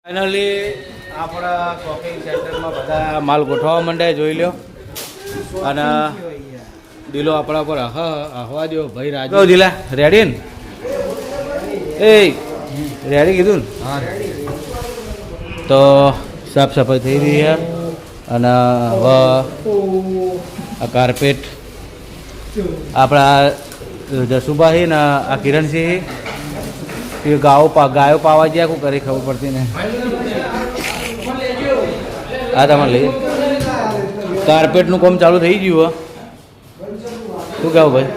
Finally આપણા shopping સેન્ટરમાં બધા માલ ગોઠવવા માંડે જોઈ લો. અને દિલો આપણા પર હવા દો ભાઈ રાજો દિલા રેડી ને એ રેડી કીધું ને. હા તો સાફ સફાઈ થઈ રહી છે અને હવે આ કાર્પેટ આપણા જસુભાઈ ને આ કિરણસિંહ એ ગાયો પાવા ગયા કોઈ કરી ખબર પડતી ને. હા તમારે લઈએ કાર્પેટનું કામ ચાલુ થઈ ગયું. શું કહેવું ભાઈ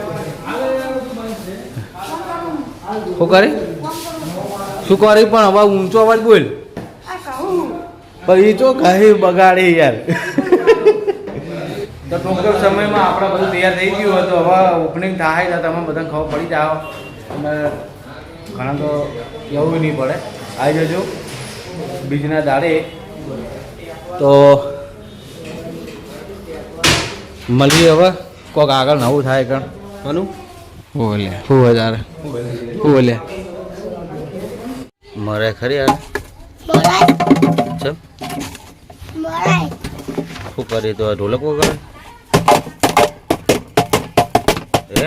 શું કરી શું કરી પણ હવે ઊંચો અવાજ બોલ પછી તો કઈ બગાડે યાર. તો ટૂંક સમયમાં આપણે બધું તૈયાર થઈ ગયું હતું. હવે ઓપનિંગ થાય તો તમે બધાને ખબર પડી જાઓ અને ઘણા તો એવું નહીં પડે આવી જજો બીજના દાડે. તો મળીએ હવે કોક આગળ નવું થાય કણ કોનું બોલે શું વધારે બોલે મરે ખરી યાર ચમ શું કરી તો ઢોલક વગાડે એ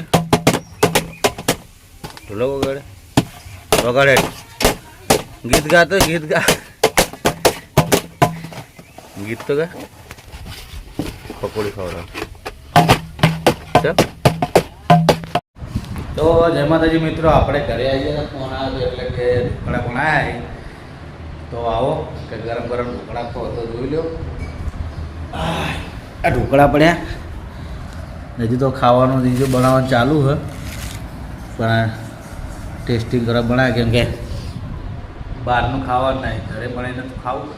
ઢોલક વગાડે વગાડે ગીત ગાતો ગીત તો ગા પકોડી ખવડાવ. તો જય માતાજી મિત્રો, આપણે ઘરે આવી ગયા ફોન આવ્યો એટલે કે ઢોકળા પણ આવ્યા. તો આવો કે ગરમ ગરમ ઢોકળા ખો તો જોઈ લો. આ ઢોકળા પડ્યા હજી તો ખાવાનું બીજું બનાવવાનું ચાલુ છે પણ ટેસ્ટિંગ કરવા બનાવે કેમ કે બહારનું ખાવાનું નહીં ઘરે બનાવીને તો ખાવું.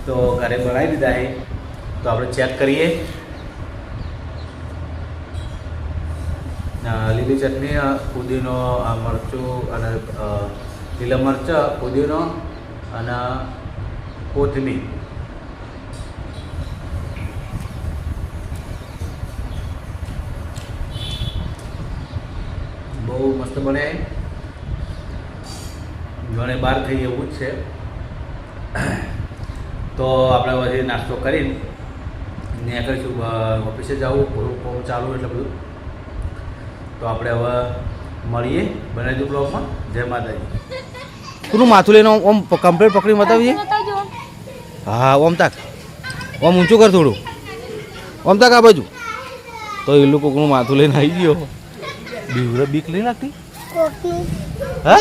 તો ઘરે બનાવી દીધા છે તો આપણે ચેક કરીએ. લીલી ચટણી પુદીનો મરચું અને લીલા મરચાં પુદીનો અને કોથમીર. બહુ મસ્ત બને. ઘણે બહાર થઈ એવું જ છે. તો આપણે પછી નાસ્તો કરીને નીકળીશું ઓફિસે જવું થોડું કામ ચાલુ એટલે બધું. તો આપણે હવે મળીએ બનાવી બ્લોગમાં. જય માતાજી. કોનું માથું લઈને ઓમ કમ્પ્લીટ પકડી બતાવીએ. હા ઓમ તાક ઓમ ઊંચું કર થોડું ઓમ તાક આ બાજુ. તો એ લોકો કોનું માથું લઈને આવી ગયો. બીવરે બીક લઈ નાખતી હા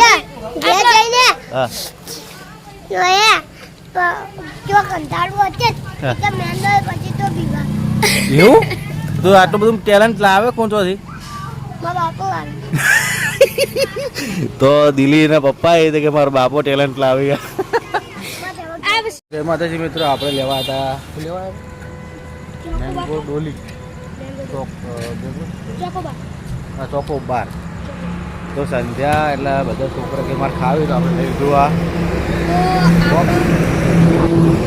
એવું તો આટલું બધું ટેલેન્ટ લાવે કોણ ચોથી. તો દિલ્હી ના પપ્પા એ કે મારો બાપો ટેલેન્ટ લાવી ગયા. માતાજી મિત્રો આપણે લેવા હતા મેંગો ડોલી ચોકો બાર. તો સંધ્યા એટલે બધા છોકરા કે મારે ખાવી તો આપણે લઈ લીધું. આ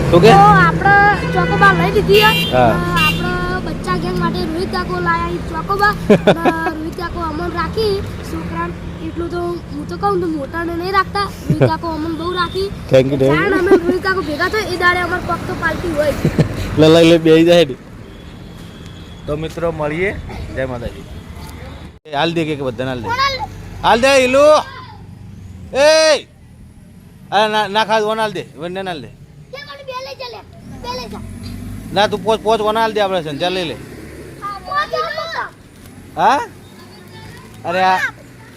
શું કે આપણે ચોકોબાર લઈ દીધી. આપણે બચ્ચા ગેંગ માટે રોહિત કાકો લાયા ચોકોબાર. રોહિત કાકો અમન રાખી છોકરા એટલું તો હું તો કહું તો મોટાને નહીં રાખતા. રોહિત કાકો અમન બહુ રાખી. થેન્ક યુ અમે રોહિત કાકો ભેગા થાય એ દાડે અમાર પગ તો પાલટી હોય. લઈ બેસી જાય. તો મિત્રો મળીએ. જય માતાજી. હાલ દે કે બધાને હાલ દે હાલ દે ઈલુ એ ના ખાસ વન હાલ દે વન હાલ દે ના તું પોચ વન હાલ દે આપણે સંચાર લઈ લે. હા અરે આ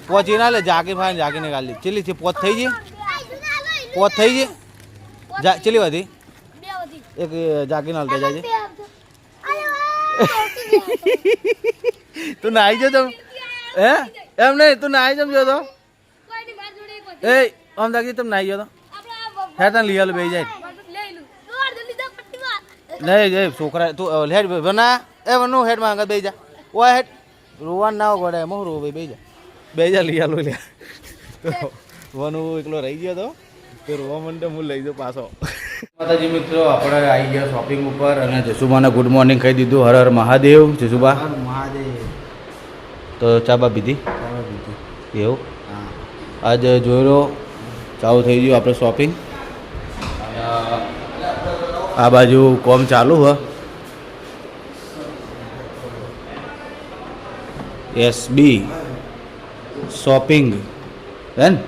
પોચી ના લે જાગી ફાઈન જાગીને ગાલી ચેલી છે પોચ થઈ ગઈ પોચ થઈ ગઈ ચેલી વધી એક જાગી ના હાલતા જાય. તું નાઈ જો તો હે એમ નહીં તું નાઈ જમજો તો એ આમ દાખી તમે નાઈ ગયો તો હે તને લઈ આલો બે જાય નહીં એ છોકરા તું હેડ બના એ બનું હેડ માં આગળ બે જા ઓ હેડ રોવાન ના ગોડે એમ રો બે જા બે જા લઈ આલો લે. તો વનુ એકલો રહી ગયો તો રોવા માંડે હું લઈ જાઉં પાછો. માતાજી મિત્રો આપણે આવી ગયા શોપિંગ ઉપર અને જસુબાને ગુડ મોર્નિંગ કહી દીધું. હર હર મહાદેવ જસુબા મહાદેવ. તો ચા બા પીધી એવું આજ જોઈ લો ચાલુ થઈ ગયું આપણે શોપિંગ. આ બાજુ કોમ ચાલુ હ એસબી શોપિંગ હે ને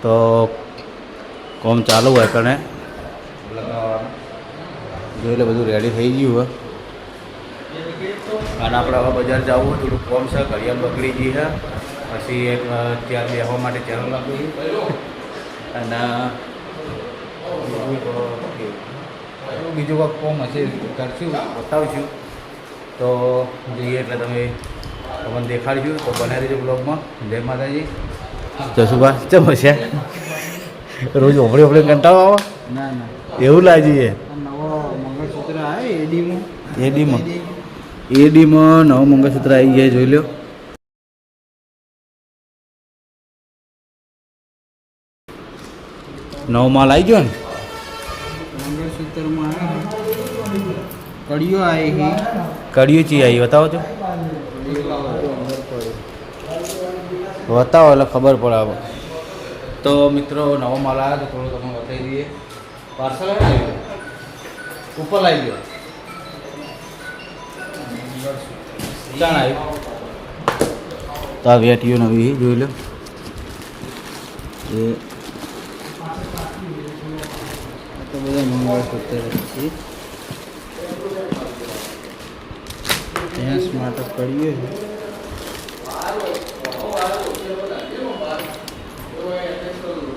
તો કોમ ચાલુ હોય કણે જોઈ લે બધું રેડી થઈ ગયું હોય અને આપણે હવે બજાર જવું હોય થોડું કોમ છે ઘડિયાળ બગડી ગઈ છે પછી એક ત્યાં બેસવા માટે ચેનલ લાગી અને બીજું કોઈ કોમ હશે કરશું બતાવશું તો જઈએ એટલે તમે તમને દેખાડશું તો બનાવી દેજો બ્લોગમાં જય માતાજી જશુભા ચમ હશે રોજ ઓપડી ઓપડી કંટાળો આવો ના ના એવું લાગી નવો મંગળસૂત્ર આવે એડીમાં નવો મંગળસૂત્ર આવી જાય જોઈ લો નવો માલ આવી ગયો ને મંગળસૂત્રમાં કડીઓ આવી છે કડિયું ચી આવી બતાવો છો બતાવો એટલે ખબર પડે હવે તો મિત્રો નવો માલ આવ્યો તો થોડું તમને બતાવી દઈએ પાર્સલ આવી ઉપર લાવી ગયો ચાણ આવ્યું તો આ વેટીઓ નવી જોઈ લો એ તો બધા મંગળસૂત્ર છે જેન્ટ્સ માટે કડીઓ છે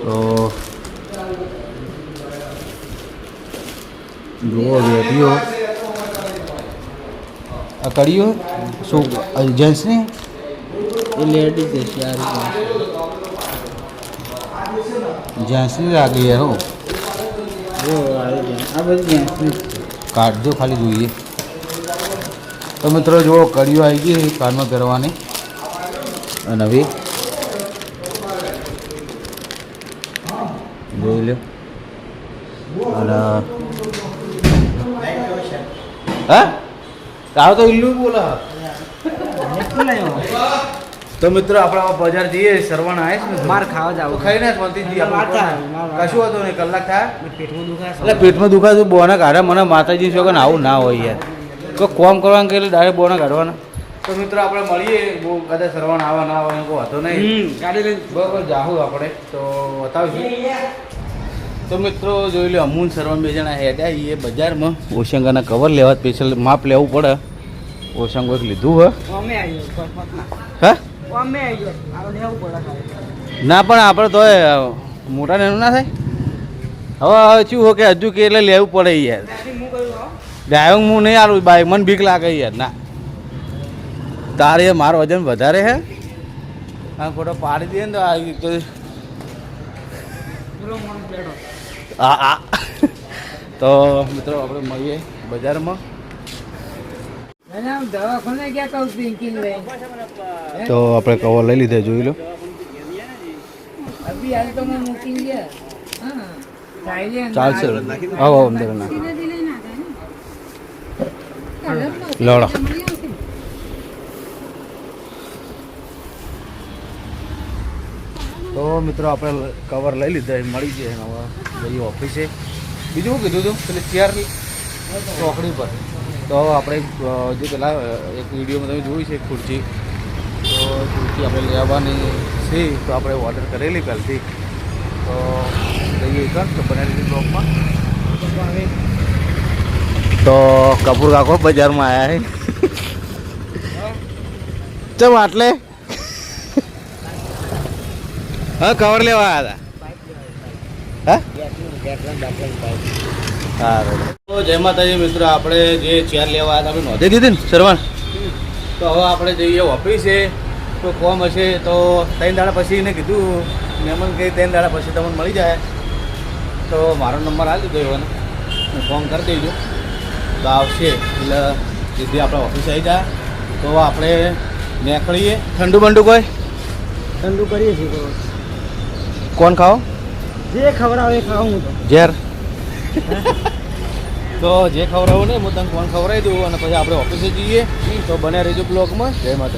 તો જુઓ વેટીઓ આ કડીઓ શું જેન્ટ્સની એ લેડીઝ છે ચાર જેન્ટ્સની લાગી યાર હું જો આવી જાય આ બધી જેન્ટ્સની જ છે કાઢજો ખાલી જોઈએ તો મિત્રો જુઓ કડીઓ આવી ગઈ કાનમાં પહેરવાની નવી જોઈ લો અને હા તારો તો ઇલ્લુ બોલા તો મિત્રો આપણે બજાર જઈએ સરવણ આવે છે ને માર ખાવા જાવ તો ખાઈને શાંતિથી માર થાય, કશું હતું નહીં કલાક થાય પેટમાં દુખાય એટલે પેટમાં દુખાતું બોના કાઢે મને માતાજી છો કે આવું ના હોય યાર તો કોમ કરવાનું કે ડાયરેક્ટ બોના કાઢવાના તો મિત્રો આપણે મળીએ બહુ કદાચ સરવણ આવા ના આવે કોઈ હતો નહીં ગાડી લઈને બરાબર જાહું આપણે તો બતાવીશું તો મિત્રો જોઈ લો અમૂન સરવણ બે જણા હેડ્યા એ બજારમાં ઓશંગાના કવર લેવા સ્પેશિયલ માપ લેવું પડે ઓશંગો એક લીધું હે અમે આવી ગયો હા અમે આવી ગયો આ લેવું પડે ના પણ આપણે તો મોટા નેનું ના થાય હવે શું હો કે હજુ કે એટલે લેવું પડે યાર હું કહ્યું ડ્રાઈવિંગ હું નહીં આલું બાઈક મને બીક લાગે યાર ના તારે મારું વજન વધારે હે આ ફોટો પાડી દે ને તો આ પેલો મન પેડો આ તો મિત્રો આપણે મળીએ બજારમાં દવાખાને ક્યાં કહું પિંકિંગ લઈ તો આપણે કવર લઈ લીધા જોઈ લો અભી હાલ તો મેં મૂકી ગયા હા ચાલશે આવો અંદર ના લડો તો મિત્રો આપણે કવર લઈ લીધા એ મળી જાય હવે જઈએ ઓફિસે બીજું શું કીધું હતું પેલી ચેર ચોકડી પર તો આપણે જે પેલા એક વિડીયોમાં તમે જોયું છે ખુરશી તો ખુરશી આપણે લેવાની છે તો આપણે ઓર્ડર કરેલી કાલથી તો જઈએ કર તો બનાવી બ્લોગમાં તો કપૂર કાકો બજારમાં આવ્યા છે ચમ આટલે હા કવર લેવા આવ્યા હતા હા તો જય માતાજી મિત્રો આપણે જે ચેર લેવા આવ્યા હતા આપણે નોંધી દીધી ને સરવણ તો હવે આપણે જઈએ ઓફિસે તો કોમ હશે તો 3 દાડા પછી એને કીધું મહેમાન કહી 3 દાડા પછી તમને મળી જાય તો મારો નંબર આપી દીધો એવાનો ફોન કરી દેજો તો આવશે એટલે સીધી આપણે ઓફિસે આવી જાય તો આપણે નીકળીએ ઠંડુ બંડુ કોઈ ઠંડુ કરીએ છીએ કોણ ખાઓ જે ખવડાવે એ ખાવું હું તો ઝેર તો જે ખવડાવું ને હું તને કોણ ખવડાવી દઉં અને પછી આપણે ઓફિસે જઈએ તો બને રહેજો બ્લોગમાં જય માતા